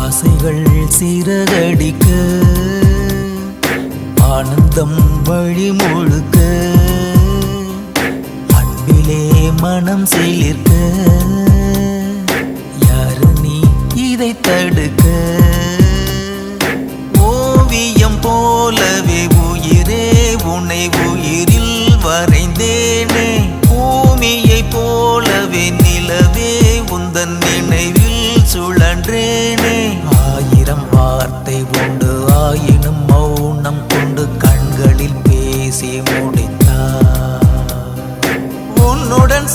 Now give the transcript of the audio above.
ஆசைகள் சிறகடிக்க ஆனந்தம் வழி முழுக்க அன்பிலே மனம் சிலிர்க்க யாரு நீ இதை தடுக்க ஓவியம் போலவே உயிரே உன்னை உயிரில் வரைந்தேனே பூமியை போலவே நிலவே உந்தன் நினைவில் சுழன்றேனே ஆயிரம் வார்த்தை உண்டு ஆயினும் மௌனம் கொண்டு கண்களில் பேசி முடித்தார் உன்னுடன்